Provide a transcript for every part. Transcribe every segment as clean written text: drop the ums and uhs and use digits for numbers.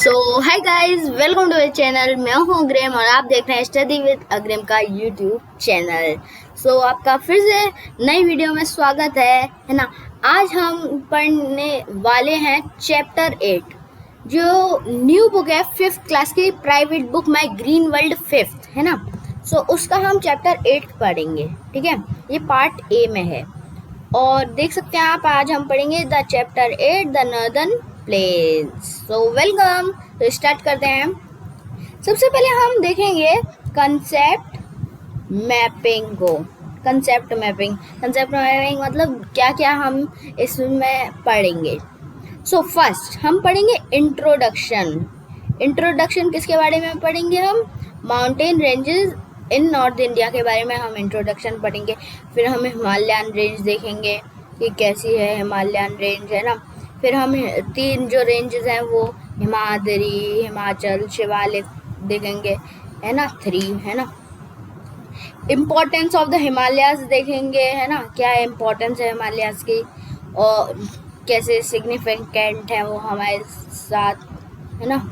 So hi guys, welcome to my channel. मैं हूं अग्रिम और आप देख रहे हैं स्टडी विद अग्रिम का यूट्यूब चैनल। आपका फिर से नई वीडियो में स्वागत है ना। आज हम पढ़ने वाले हैं चैप्टर 8, जो न्यू बुक है 5th क्लास की private book my green world 5th है ना। उसका हम चैप्टर 8 पढ़ेंगे, ठीक है। ये पार्ट ए में है और देख सकते हैं आप, आज हम पढ़ेंगे the chapter 8 the northern plains. Welcome. तो स्टार्ट करते हैं। सबसे पहले हम देखेंगे कंसेप्ट मैपिंग को। कंसेप्ट मैपिंग मतलब क्या क्या हम इसमें पढ़ेंगे। फर्स्ट हम पढ़ेंगे इंट्रोडक्शन किसके बारे में पढ़ेंगे हम? Mountain ranges in north India के बारे में हम इंट्रोडक्शन पढ़ेंगे। फिर हम हिमालयन रेंज देखेंगे कि कैसी है हिमालयन रेंज, है ना। फिर हम 3 जो रेंजेस हैं वो हिमाद्री, हिमाचल, शिवालिक देखेंगे, है ना। 3 है ना। इम्पोर्टेंस ऑफ द हिमालयाज देखेंगे, है ना। क्या इम्पोर्टेंस है हिमालयाज की और कैसे सिग्निफिकेंट है वो हमारे साथ, है ना।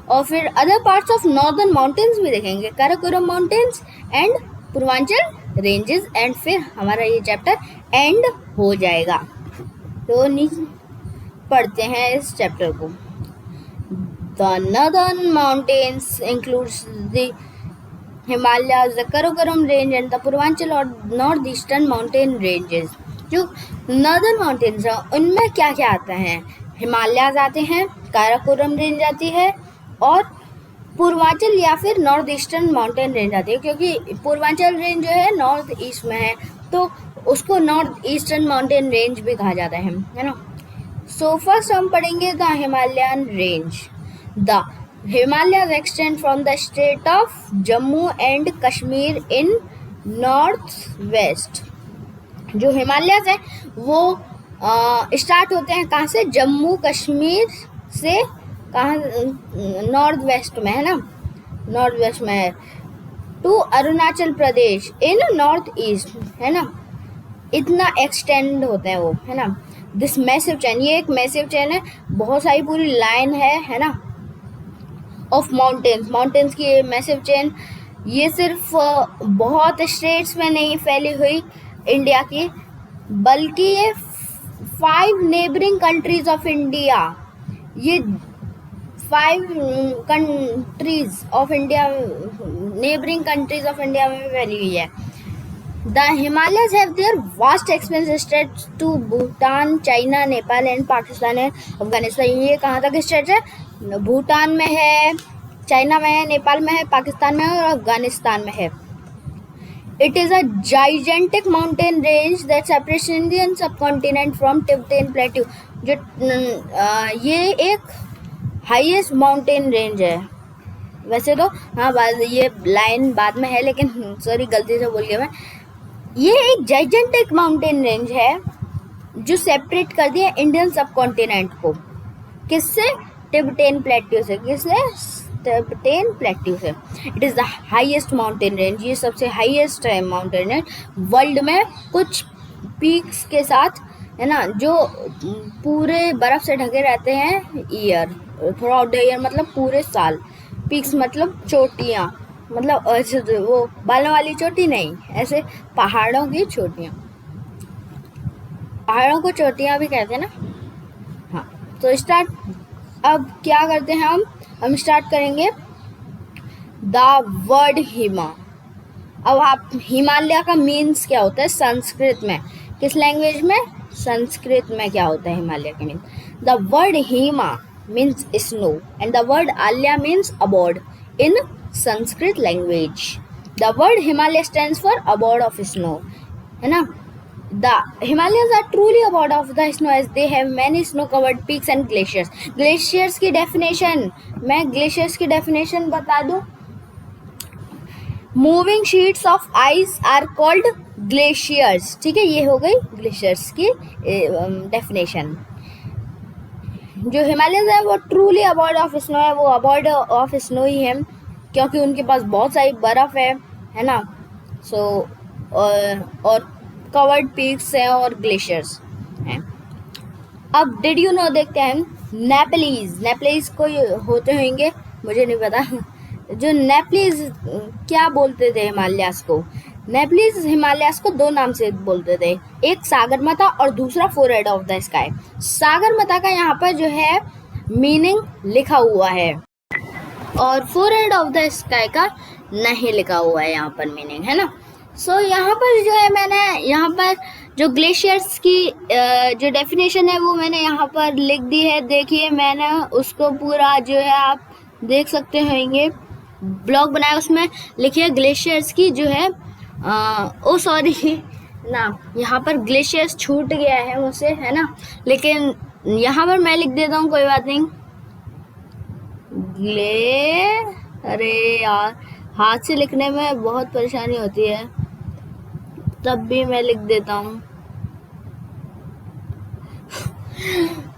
और फिर other parts of northern mountains भी देखेंगे, Karakoram mountains and Purvanchal ranges. And फिर हमारा ये चैप्टर एंड हो जाएगा। तो नीचे पढ़ते हैं इस चैप्टर को। The northern mountains includes the Himalayas, the Karakoram range and the Purvanchal और नॉर्थ ईस्टर्न माउंटेन रेंजेस। जो नॉर्दर्न माउंटेन्स हैं उनमें क्या क्या आता है? हिमालयाज आते हैं, काराकोरम रेंज आती है और पूर्वांचल या फिर नॉर्थ ईस्टर्न माउंटेन रेंज आती है, क्योंकि पूर्वांचल रेंज जो है नॉर्थ ईस्ट में है तो उसको नॉर्थ ईस्टर्न माउंटेन रेंज भी कहा जाता है ना। फर्स्ट हम पढ़ेंगे the Himalayan range. The Himalayas extend from the state of Jammu and Kashmir in north west. जो हिमालयाज है वो स्टार्ट होते हैं कहाँ से? जम्मू कश्मीर से। कहाँ? नॉर्थ वेस्ट में, है ना। नॉर्थ वेस्ट में है to Arunachal Pradesh in north east, है ना। इतना एक्सटेंड होते हैं वो, है ना। दिस मैसिव चेन, ये एक मैसिव चेन है, बहुत सारी पूरी लाइन है ना, ऑफ माउंटेन्स की मैसिव चेन। ये सिर्फ बहुत स्टेट्स में नहीं फैली हुई इंडिया की, बल्कि ये 5 नेबरिंग कंट्रीज ऑफ इंडिया, ये 5 countries of India, neighbouring countries of India में फैली हुई है। The Himalayas have their vast expanse states to Bhutan, China, Nepal and Pakistan and Afghanistan. ये कहाँ तक स्टेट्स है? भूटान में है, चाइना में है, नेपाल में है, पाकिस्तान में है और अफगानिस्तान में है। It is a gigantic mountain range that separates Indian subcontinent from Tibetan plateau। जो ये एक हाईएस्ट माउंटेन रेंज है। वैसे तो हाँ, ये लाइन बाद में है, लेकिन सॉरी गलती से बोल गया मैं। ये एक जाइजेंटिक माउंटेन रेंज है जो सेपरेट कर दिया इंडियन सबकॉन्टिनेंट को। किससे? टिबेटन प्लेट्यू से। किससे? टिबेटन प्लेट्यू से। It is the highest mountain range, ये सबसे हाईएस्ट है माउंटेन रेंज वर्ल्ड में। कुछ पीक्स के साथ, है ना, जो पूरे बर्फ से ढके रहते हैं year, through out the year, मतलब पूरे साल। पीक्स मतलब चोटियाँ, मतलब वो बालों वाली चोटी नहीं, ऐसे पहाड़ों की चोटियाँ। पहाड़ों को चोटियाँ भी कहते हैं ना। हाँ, तो स्टार्ट। अब क्या करते हैं हम स्टार्ट करेंगे द वर्ड हिमा। अब आप, हिमालय का मीन्स क्या होता है संस्कृत में? किस लैंग्वेज में? संस्कृत में क्या होता है हिमालय का means? The word hima means snow and the word alaya means abode in Sanskrit language. The word Himalaya stands for abode of snow, है ना। The Himalayas are truly abode of the snow as they have many snow-covered peaks and glaciers। Glaciers की definition, मैं glaciers की definition बता दूँ। Moving sheets of ice are called glaciers। ठीक है, ये हो गई glaciers की definition। जो हिमालयस है वो ट्रूली अबॉर्ड ऑफ स्नो है, वो अबॉर्ड ऑफ स्नो ही है क्योंकि उनके पास बहुत सारी बर्फ़ है ना। और कवर्ड पीक्स हैं और ग्लेशियर्स हैं। अब डिड यू नो देखते हैं नेपलीज, नेपलीज कोई होते होंगे, मुझे नहीं पता। जो नेपलीज क्या बोलते थे हिमालयास को? नेपलीज हिमालयास को दो नाम से बोलते थे, एक सागरमाथा और दूसरा forehead of the sky. Sagarmatha का यहाँ पर जो है मीनिंग लिखा हुआ है और फोरहेड ऑफ द स्काई का नहीं लिखा हुआ है यहाँ पर मीनिंग, है ना। सो यहाँ पर जो है मैंने यहाँ पर जो ग्लेशियर्स की जो डेफिनेशन है वो मैंने यहाँ पर लिख दी है। देखिए मैंने उसको पूरा जो है आप देख सकते होंगे, ब्लॉग बनाया, उसमें लिखिए ग्लेशियर्स की जो है ओ सॉरी ना, यहाँ पर ग्लेशियर्स छूट गया है मुझसे, है ना, लेकिन यहाँ पर मैं लिख देता हूँ, कोई बात नहीं। अरे यार हाथ से लिखने में बहुत परेशानी होती है, तब भी मैं लिख देता हूँ।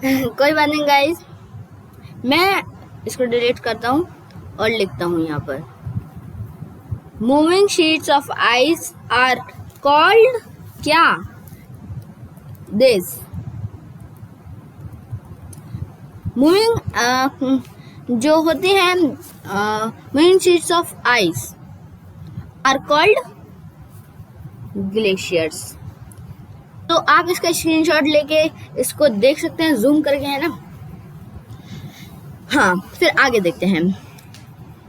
कोई बात नहीं गाइस, मैं इसको डिलीट करता हूँ और लिखता हूँ यहाँ पर, moving sheets of ice are called क्या? दिस मूविंग जो होती हैं moving sheets of ice are called glaciers. तो आप इसका स्क्रीनशॉट लेके इसको देख सकते हैं, जूम करके, है ना। हाँ, फिर आगे देखते हैं।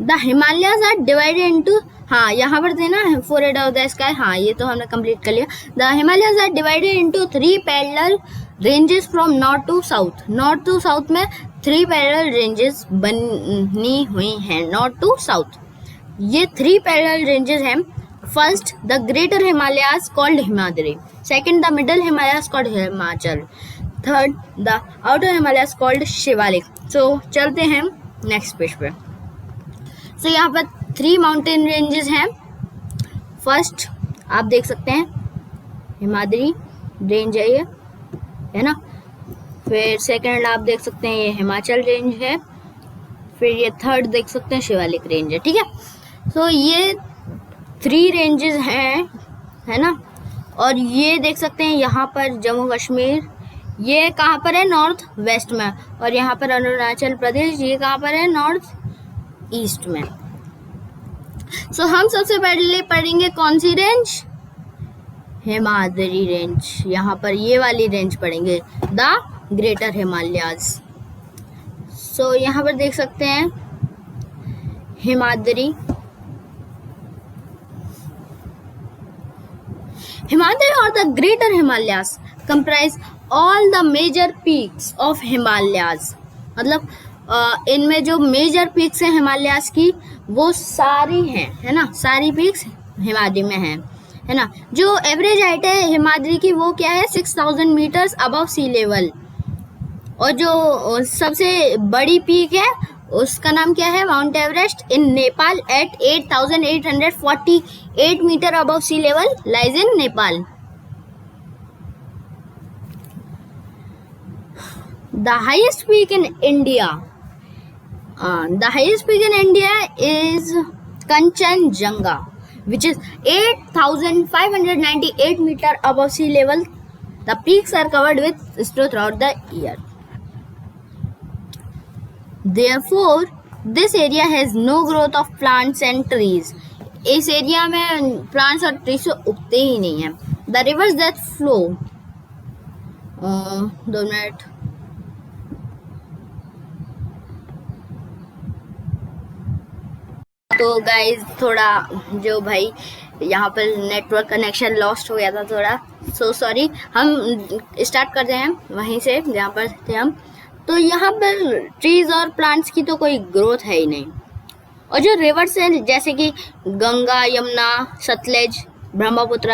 The Himalayas are divided into, हाँ यहाँ पर थे ना फोरहेड ऑफ द स्काई, हाँ ये तो हमने कंप्लीट कर लिया। The Himalayas are divided into 3 parallel ranges from north to south. North to south में 3 पैरेलल रेंजेस बनी हुई हैं, नॉर्थ टू साउथ। ये 3 पैरेलल रेंजेस हैं। First the greater Himalayas called Himadri, second the middle Himalayas called Himachal, third the outer Himalayas called Shivalik. So चलते हैं next page पे। सो यहाँ पर 3 माउंटेन रेंजेस हैं। फर्स्ट आप देख सकते हैं हिमाद्री रेंज है ये, है ना। फिर सेकंड आप देख सकते हैं ये हिमाचल रेंज है, फिर ये थर्ड देख सकते हैं शिवालिक रेंज है, ठीक है। सो ये 3 रेंजेस हैं, है ना। और ये देख सकते हैं यहाँ पर जम्मू कश्मीर, ये कहाँ पर है? नॉर्थ वेस्ट में। और यहाँ पर अरुणाचल प्रदेश, ये कहाँ पर है? नॉर्थ ईस्ट में। सो हम सबसे पहले पढ़ेंगे कौन सी रेंज? हिमाद्री रेंज। यहाँ पर ये वाली रेंज पढ़ेंगे, द ग्रेटर हिमालयाज। सो यहाँ पर देख सकते हैं Himadri. Himadri or the Greater Himalayas comprise all the major peaks of Himalayas। मतलब इनमें जो मेजर पीक्स हैं हिमालयास की वो सारी हैं, है ना, सारी पीक्स हिमाद्री में हैं, है ना। जो एवरेज हाइट है हिमाद्री की वो क्या है? 6000 मीटर्स अबव सी लेवल। और जो सबसे बड़ी पीक है उसका नाम क्या है? Mount Everest in Nepal at 8848 metre above sea level lies in Nepal. The highest peak in India, the highest peak in India is Kanchenjunga which is 8598 meter above sea level. The peaks are covered with snow throughout the year. Therefore, this area has no growth of plants and trees. इस area में plants और trees उगते ही नहीं हैं. The rivers that flow, 2 minute. तो guys थोड़ा जो भाई यहाँ पर नेटवर्क कनेक्शन लॉस्ट हो गया था थोड़ा, सो सॉरी। हम स्टार्ट करते हैं वहीं से जहाँ पर थे हम। तो यहाँ पर ट्रीज और प्लांट्स की तो कोई ग्रोथ है ही नहीं। और जो रिवर्स हैं जैसे कि गंगा, यमुना, सतलज, ब्रह्मपुत्र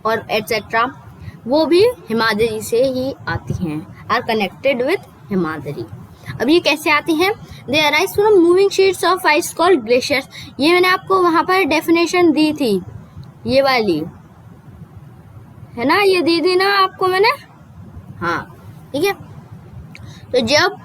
और एटसेट्रा, वो भी हिमाद्री से ही आती हैं, आर कनेक्टेड विथ हिमाद्री। अब ये कैसे आती हैं? दे arise from moving sheets of ice called glaciers. ये मैंने आपको वहाँ पर डेफिनेशन दी थी, ये वाली है ना, ये दी थी ना आपको मैंने, हाँ ठीक है। तो जब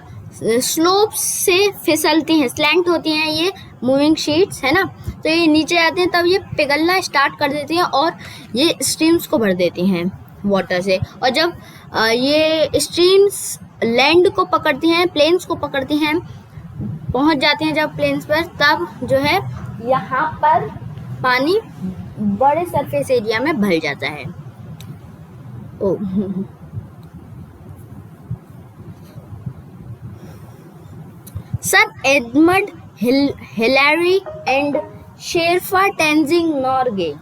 स्लोप से फिसलती हैं, स्लैंट होती हैं ये मूविंग शीट्स, है ना, तो ये नीचे आते हैं तब ये पिघलना स्टार्ट कर देती हैं और ये स्ट्रीम्स को भर देती हैं वाटर से। और जब ये स्ट्रीम्स लैंड को पकड़ती हैं, प्लेन्स को पकड़ती हैं, पहुंच जाती हैं जब प्लेन्स पर, तब जो है यहाँ पर पानी बड़े सरफेस एरिया में भर जाता है। Sir Edmund Hillary and Sherpa Tenzing Norgay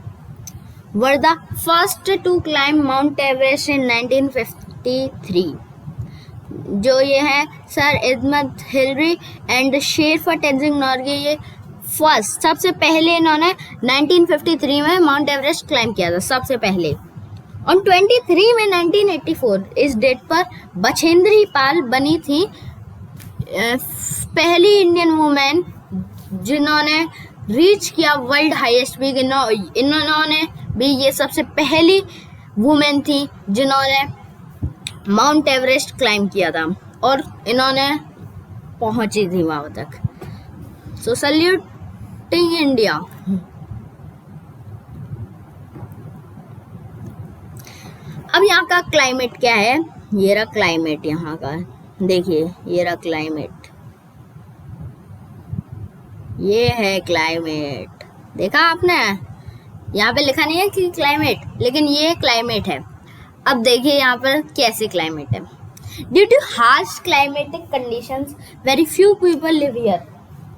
were the first to climb Mount Everest in 1953। जो ये है sir Edmund Hillary and Sherpa Tenzing Norgay, ये फर्स्ट सबसे पहले इन्होंने 1953 में माउंट एवरेस्ट क्लाइम किया था सबसे पहले। और 23 में 1984 इस डेट पर बछेंद्री पाल बनी थी पहली इंडियन वुमेन जिन्होंने रीच किया वर्ल्ड हाईएस्ट पीक। इन्होंने भी ये सबसे पहली वुमेन थी जिन्होंने माउंट एवरेस्ट क्लाइम किया था और इन्होंने पहुंची थी वहां तक। सो सल्यूटिंग इंडिया। अब यहाँ का क्लाइमेट क्या है, ये रहा क्लाइमेट यहाँ का, देखिए ये रहा क्लाइमेट, ये है क्लाइमेट, देखा आपने, यहाँ पे लिखा नहीं है कि क्लाइमेट, लेकिन ये क्लाइमेट है। अब देखिए यहाँ पर कैसे क्लाइमेट है। Due too harsh climatic conditions very few people live here.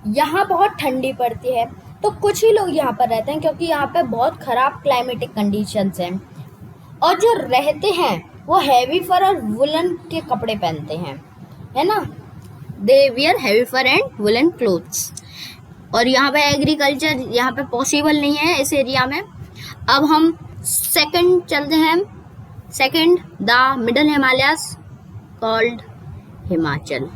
यहाँ बहुत ठंडी पड़ती है तो कुछ ही लोग यहाँ पर रहते हैं क्योंकि यहाँ पे बहुत खराब क्लाइमेटिक कंडीशंस हैं। और जो रहते हैं वो हैवी फर और वुलन के कपड़े पहनते हैं, है ना, they wear heavy fur and woollen clothes. और यहाँ पे एग्रीकल्चर यहाँ पे पॉसिबल नहीं है इस एरिया में। अब हम सेकंड चलते हैं। Second, the middle Himalayas called Himachal.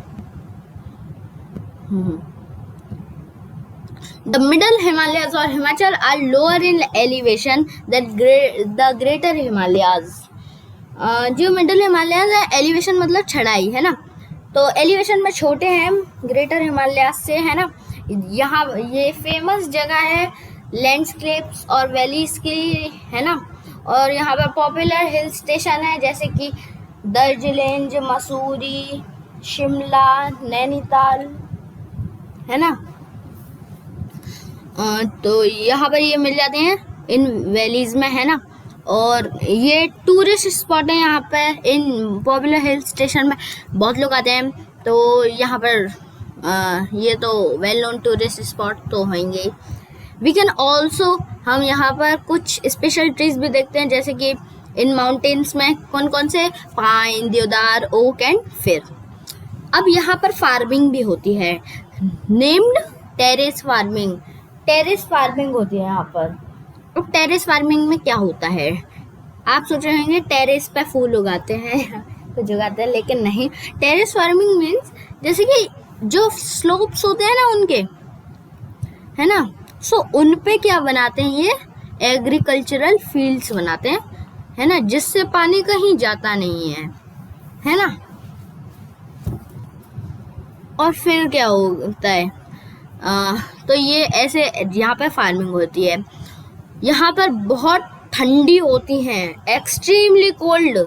The middle Himalayas और Himachal are lower in elevation than the greater Himalayas. जो मिडल हिमालयाज है, एलिवेशन मतलब चढ़ाई, है ना, तो एलिवेशन में छोटे हैं ग्रेटर हिमालयाज से, है ना। यहाँ ये फेमस जगह है लैंडस्केप्स और वैलीज की, है ना। और यहाँ पर पॉपुलर हिल स्टेशन है जैसे कि दार्जिलिंग, मसूरी, शिमला, नैनीताल, है ना। तो यहाँ पर ये मिल जाते हैं इन वैलीज में, है ना। और ये टूरिस्ट स्पॉट है, यहाँ पे इन पॉपुलर हिल स्टेशन में बहुत लोग आते हैं। तो यहाँ पर ये तो वेल नोन टूरिस्ट स्पॉट तो होंगे। वी कैन ऑल्सो, हम यहाँ पर कुछ स्पेशल ट्रीज भी देखते हैं जैसे कि इन माउंटेन्स में कौन कौन से, पाइन, देवदार, ओक एंड फिर। अब यहाँ पर फार्मिंग भी होती है, named terrace farming. Terrace farming होती है यहाँ पर। अब टेरेस फार्मिंग में क्या होता है, आप सोच रहे होंगे टेरेस पे फूल उगाते हैं कुछ उगाते हैं, लेकिन नहीं। टेरेस फार्मिंग मीन्स जैसे कि जो स्लोप्स होते हैं ना उनके, है ना, सो उन पे क्या बनाते हैं, ये एग्रीकल्चरल फील्ड्स बनाते हैं, है ना, जिससे पानी कहीं जाता नहीं है ना। और फिर क्या होता है, तो ये ऐसे यहाँ पे फार्मिंग होती है। यहाँ पर बहुत ठंडी होती हैं, एक्सट्रीमली कोल्ड।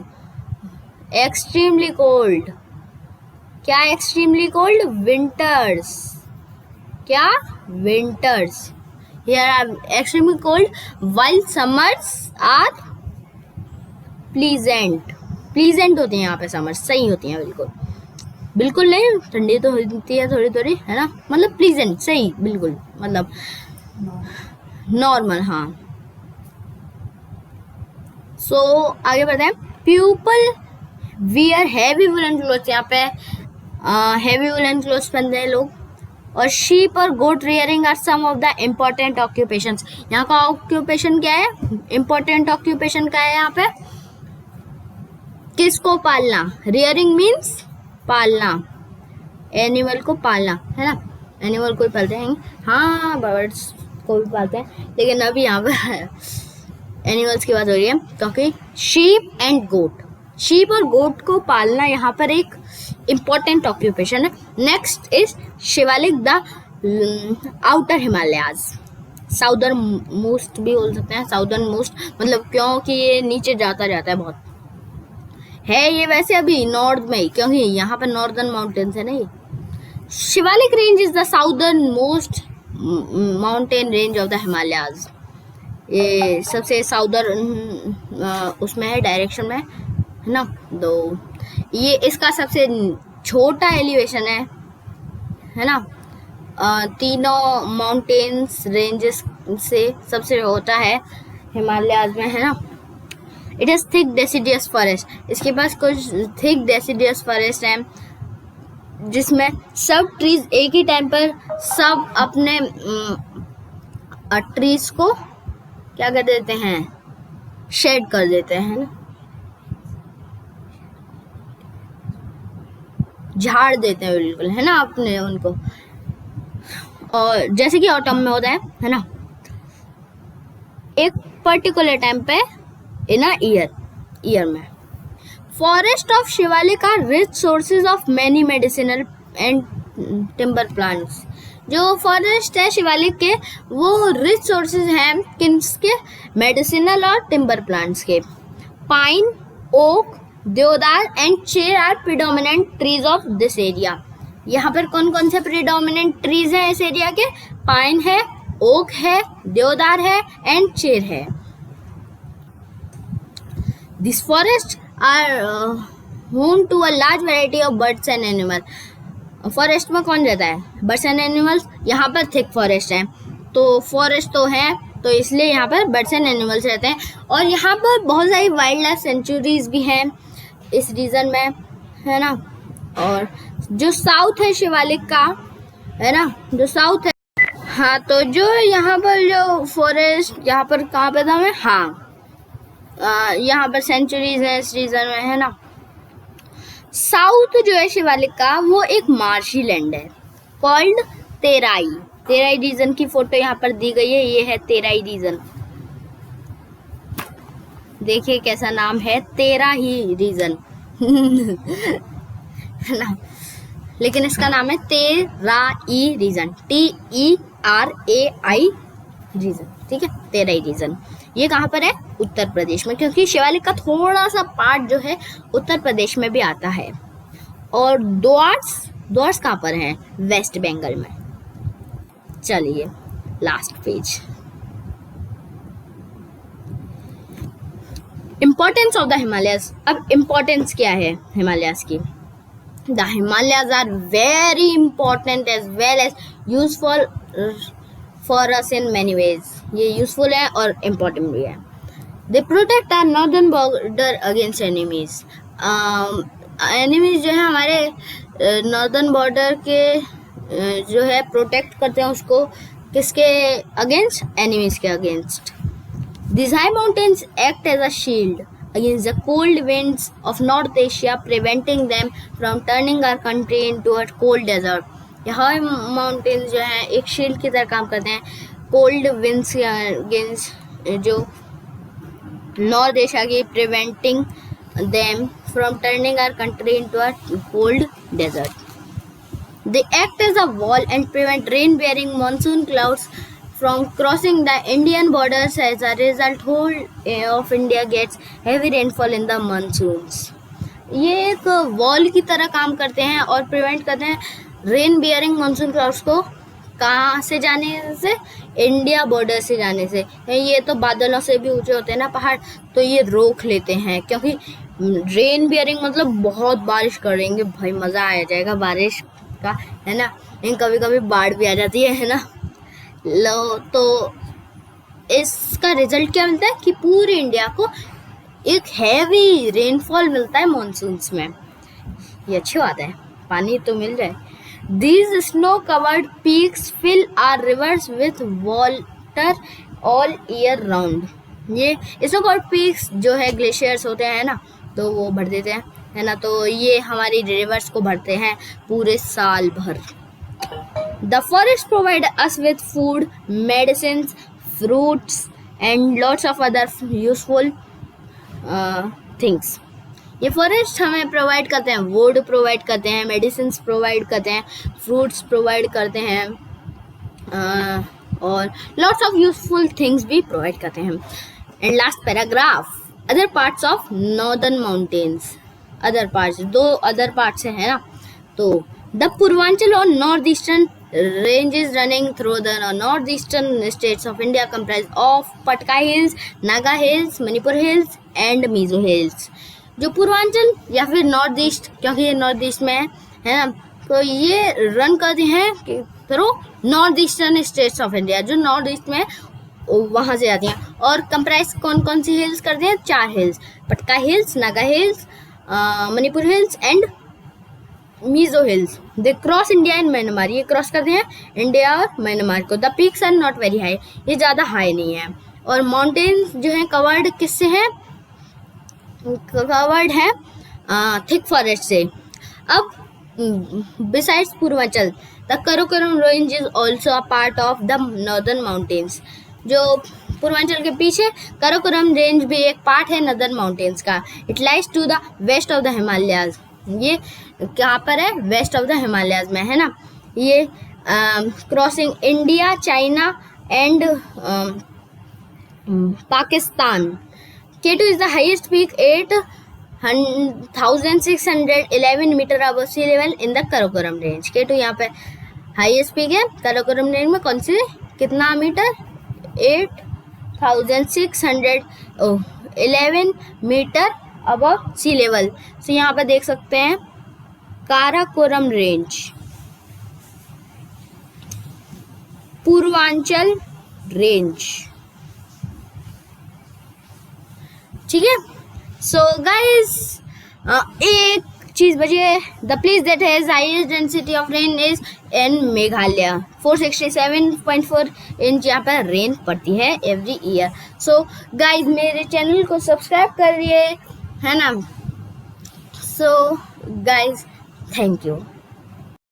एक्सट्रीमली कोल्ड क्या, एक्सट्रीमली कोल्ड, विंटर्स। क्या, winters here are extremely cold while summers are pleasant. Pleasant होती हैं यहाँ पे समर्स, सही होती हैं, बिल्कुल बिल्कुल नहीं, ठंडी तो होती है थोड़ी थोड़ी, है ना, मतलब प्लीजेंट, सही, बिल्कुल मतलब नॉर्मल, हाँ। सो आगे बढ़ते हैं। People wear heavy woollen clothes, यहाँ पे हैवी वुलन क्लोथ्स पहनते हैं लोग। और शीप और goat rearing are some of the important occupations. यहाँ का ऑक्यूपेशन क्या है, इम्पोर्टेंट ऑक्यूपेशन क्या है यहाँ पे, किसको पालना, रियरिंग मीन्स पालना, एनिमल को पालना, है ना, एनिमल को ही पालते हैं, हाँ बर्ड्स को भी पालते हैं, लेकिन अभी यहाँ पे एनिमल्स की बात हो रही है क्योंकि शीप एंड गोट, शीप और गोट को पालना यहाँ पर एक इम्पोर्टेंट ऑक्यूपेशन है। Next is Shivalik, the outer Himalayas, southern most भी बोल सकते हैं, साउदर्न मोस्ट मतलब क्योंकि ये नीचे जाता जाता है बहुत। है ये वैसे अभी नॉर्थ में ही, क्योंकि यहाँ पर नॉर्दर्न माउंटेन्स है ना। ये Shivalik range is the southern most mountain range of the Himalayas. ये सबसे साउदर्न उसमें है, डायरेक्शन में है ना। तो ये इसका सबसे छोटा एलिवेशन है ना। तीनों माउंटेन्स रेंजेस से सबसे होता है हिमालयाज में, है ना। It is thick deciduous forest, इसके पास कुछ थिक डेसिडियस फॉरेस्ट है जिसमें सब ट्रीज एक ही टाइम पर सब अपने ट्रीज को क्या कर देते हैं, शेड कर देते हैं ना, झाड़ देते हैं बिल्कुल, है ना, अपने उनको। और जैसे कि ऑटम में होता है ना, एक पर्टिकुलर टाइम पे इन अ ईयर में। Forest of Shivalik are rich sources of many medicinal and timber plants. जो फॉरेस्ट है शिवालिक के, वो रिच सोर्सेज हैं किसके, मेडिसिनल और टिम्बर प्लांट्स के। Pine, oak, deodar and chir are predominant trees of this area. यहाँ पर कौन कौन से प्रिडोमिनेंट ट्रीज हैं इस एरिया के, पाइन है, ओक है, देवदार है एंड चेर है। This forest are home to a large variety of birds and animal. Forest में कौन रहता है, बर्ड्स एंड एनिमल्स। यहाँ पर थिक फॉरेस्ट है, तो फॉरेस्ट तो है, तो इसलिए यहाँ पर बर्ड्स एंड एनिमल्स रहते हैं। और यहाँ पर बहुत सारी वाइल्ड लाइफ सेंचुरीज भी हैं इस रीजन में, है ना। और जो साउथ है शिवालिक का, है ना, जो साउथ है, हाँ, तो जो यहाँ पर जो फॉरेस्ट यहाँ पर कहाँ पे था मैं, हाँ, यहाँ पर सेंचुरीज है इस रीजन में, है ना। साउथ जो है शिवालिक का, वो एक मार्शी लैंड है कॉल्ड तेराई। तेराई रीजन की फोटो यहाँ पर दी गई है, ये है तेराई रीजन। देखिए कैसा नाम है, तेरा ही रीजन है ना, लेकिन इसका नाम है तेराई रीजन, TERAI रीजन, ठीक है, तेराई रीजन। ये कहाँ पर है, उत्तर प्रदेश में, क्योंकि शिवालिक का थोड़ा सा पार्ट जो है उत्तर प्रदेश में भी आता है। और द्वार्स कहाँ पर है, वेस्ट बंगाल में। चलिए last page. Importance of the Himalayas. अब इम्पोर्टेंस क्या है हिमालयस की। The Himalayas are very important as well as useful for us in many ways. ये यूजफुल है और इम्पोर्टेंट भी है। They protect our northern border against enemies. Enemies जो है हमारे नॉर्दर्न बॉर्डर के जो है प्रोटेक्ट करते हैं उसको, किसके अगेंस्ट, एनिमीज के against. These high mountains act as a shield against the cold winds of North Asia, preventing them from turning our country into a cold desert. ये हाई माउंटेन्स जो हैं एक शील्ड की तरह काम करते हैं कोल्ड विंड्स के अगेंस्ट, जो नॉर्थ एशिया की, preventing them from turning our country into a cold desert. They act as a wall and prevent rain-bearing monsoon clouds from crossing the Indian borders. As a result, whole of India gets heavy rainfall in the monsoons. ये एक wall की तरह काम करते हैं और prevent करते हैं रेन बियरिंग मानसून क्लाउड्स को कहाँ से जाने से, इंडिया बॉर्डर से जाने से. ये तो बादलों से भी ऊंचे होते हैं ना पहाड़, तो ये रोक लेते हैं, क्योंकि रेन बियरिंग मतलब बहुत बारिश करेंगे भाई, मज़ा आ जाएगा बारिश का, है ना. लेकिन कभी कभी बाढ़ भी आ जाती है ना. लो, तो इसका रिजल्ट क्या मिलता है कि पूरे इंडिया को एक हैवी रेनफॉल मिलता है मॉनसून्स में. ये अच्छी बात है, पानी तो मिल जाए. These snow-covered peaks fill our rivers with water all year round. ये snow-covered peaks जो है ग्लेशियर्स होते हैं ना, तो वो भर देते हैं, है ना. तो ये हमारी रिवर्स को भरते हैं पूरे साल भर. The forest provide us with food, medicines, fruits and lots of other useful things. ये फॉरेस्ट हमें प्रोवाइड करते हैं, वुड प्रोवाइड करते हैं, मेडिसिन प्रोवाइड करते हैं, फ्रूट्स प्रोवाइड करते हैं, और लॉट्स ऑफ यूजफुल थिंग्स भी प्रोवाइड करते हैं. And last paragraph, other parts of northern mountains. Other parts, 2 other parts है ना। तो द पूर्वांचल और north eastern ranges running through the northeastern states of India comprise of Patkai Hills, Naga Hills, Manipur Hills and Mizo Hills। जो पूर्वांचल या फिर north east, क्योंकि ये north east में है ना, तो ये रन करते हैं through north eastern states of India, जो नॉर्थ ईस्ट में वहाँ से आती हैं। और कंप्राइज कौन कौन सी हिल्स करते हैं? 4 hills, Patkai hills, Naga hills, Manipur hills and Mizo hills. They cross India and Myanmar, ये क्रॉस करते हैं इंडिया और म्यांमार को। The peaks are not very high, ये ज़्यादा हाई नहीं है। और माउंटेन्स जो हैं कवर्ड किससे हैं? कवर्ड है थिक फॉरेस्ट से। अब besides Purvanchal, the Karakoram range is also a part of the northern mountains. जो पूर्वांचल के पीछे कराकोरम रेंज भी एक पार्ट है नॉर्दर्न माउंटेन्स का। It lies to the west of the Himalayas, ये कहाँ पर है? वेस्ट ऑफ द हिमालयाज में है ना। ये crossing India, China and Pakistan. K2 is the highest peak, 8,611 metre above sea level in the Karakoram range. K2 यहाँ पे हाईएस्ट पीक है कराकोरम रेंज में। कौन सी? कितना metre? 8,611 metre above sea level. सो यहाँ पे देख सकते हैं काराकोरम रेंज, पूर्वांचल रेंज, ठीक है। सो गाइस, एक चीज बची है, the place that has highest density of rain is in Meghalaya. 467.4 inch यहाँ पर रेन पड़ती है एवरी ईयर। सो गाइस, मेरे चैनल को सब्सक्राइब करिए, है ना। So guys, thank you.